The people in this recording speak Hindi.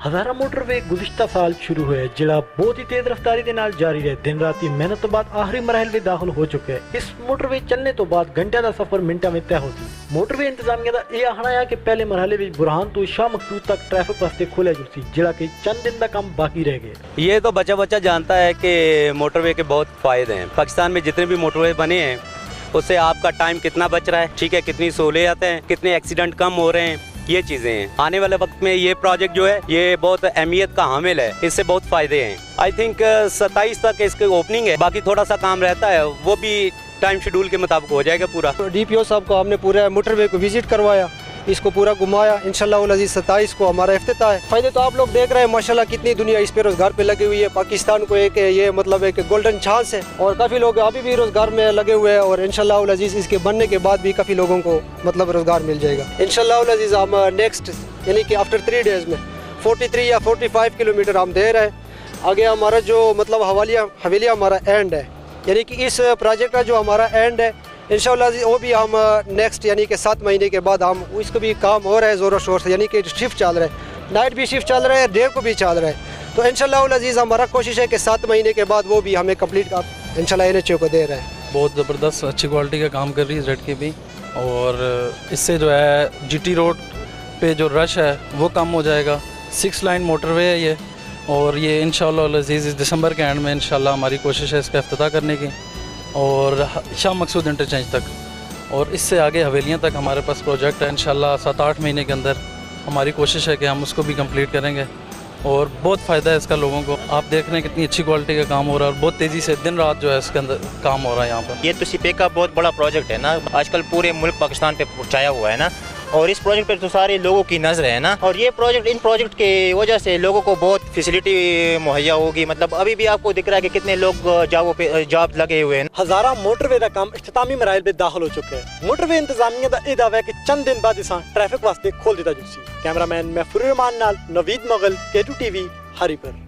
हज़ारा मोटरवे गुज़िश्ता साल शुरू हुआ है, जिला बहुत ही तेज रफ्तारी के नाल जारी रहे। दिन रात की मेहनत तो बाद आखिरी मरहल में दाखिल हो चुके हैं। इस मोटरवे चलने तो बाद घंटे का सफर मिनटा में तय होती। मोटरवे इंतजामिया का यह आखना है कि पहले मरहले में बुरहान तो शाह मकसूद तक ट्रैफिक वास्ते खोले जुलसी, जिला के चंद दिन का काम बाकी रह गए। ये तो बच्चा जानता है कि मोटरवे के बहुत फायदे हैं। पाकिस्तान में जितने भी मोटरवे बने हैं उससे आपका टाइम कितना बच रहा है, ठीक है, कितनी सहूलियत है, कितने एक्सीडेंट कम हो रहे हैं, ये चीज़ें हैं। आने वाले वक्त में ये प्रोजेक्ट जो है ये बहुत अहमियत का हामिल है, इससे बहुत फ़ायदे हैं। आई थिंक 27 तक इसकी ओपनिंग है, बाकी थोड़ा सा काम रहता है, वो भी टाइम शेड्यूल के मुताबिक हो जाएगा पूरा। DPO साहब को हमने पूरा मोटरवे को विजिट करवाया, इसको पूरा घुमाया। इंशाल्लाह 27 को हमारा इफ्तिताह है। फायदे तो आप लोग देख रहे हैं माशाल्लाह, कितनी दुनिया इस पे रोजगार पे लगी हुई है। पाकिस्तान को एक ये मतलब एक गोल्डन चांस है और काफ़ी लोग अभी भी रोजगार में लगे हुए हैं और इंशाल्लाह इसके बनने के बाद भी काफ़ी लोगों को मतलब रोजगार मिल जाएगा इंशाल्लाह। हम नेक्स्ट यानी कि आफ्टर 3 डेज में 43 या 45 किलोमीटर हम दे रहे हैं। आगे हमारा जो मतलब हवेलिया हमारा एंड है, यानी कि इस प्रोजेक्ट का जो हमारा एंड है इंशाल्लाह वो भी हम नेक्स्ट यानी कि 7 महीने के बाद हम इसको भी काम हो रहा है ज़ोरों शोर से, यानी कि शिफ्ट चल रहा है, नाइट भी शिफ्ट चल रहा है, डे को भी चल रहा है। तो इंशाल्लाह हमारा कोशिश है कि 7 महीने के बाद वो भी हमें कंप्लीट इंशाल्लाह NHO को दे रहे हैं। बहुत ज़बरदस्त अच्छी क्वालिटी का काम कर रही है ZK भी, और इससे जो है GT रोड पे जो रश है वो कम हो जाएगा। 6 लाइन मोटरवे है ये, और ये इंशाल्लाह इस दिसंबर के एंड में इंशाल्लाह हमारी कोशिश है इसका इफ्तिताह करने की, और शाह मकसूद इंटरचेंज तक, और इससे आगे हवेलियाँ तक हमारे पास प्रोजेक्ट है। इंशाल्लाह 7-8 महीने के अंदर हमारी कोशिश है कि हम उसको भी कंप्लीट करेंगे, और बहुत फ़ायदा है इसका लोगों को। आप देख रहे हैं कितनी अच्छी क्वालिटी का काम हो रहा है और बहुत तेज़ी से दिन रात जो है इसके अंदर काम हो रहा है यहाँ पर। ये तो सीपे का बहुत बड़ा प्रोजेक्ट है ना, आजकल पूरे मुल्क पाकिस्तान पे छाया हुआ है ना, और इस प्रोजेक्ट पे तो सारे लोगों की नज़र है ना, और ये प्रोजेक्ट इन प्रोजेक्ट के वजह से लोगों को बहुत फैसिलिटी मुहैया होगी। मतलब अभी भी आपको दिख रहा है कि कितने लोग जॉब लगे हुए हैं। हज़ारा मोटरवे का काम इख्तितामी मराइल में दाखिल हो चुके हैं। मोटरवे इंतजामिया का यह दावा है कि चंद दिन बाद इसे ट्रैफिक वास्ते खोल दिया जुलसी। कैमरामैन महफूर रहमान नाल नवीद मुगल, K2 TV, हरीपुर।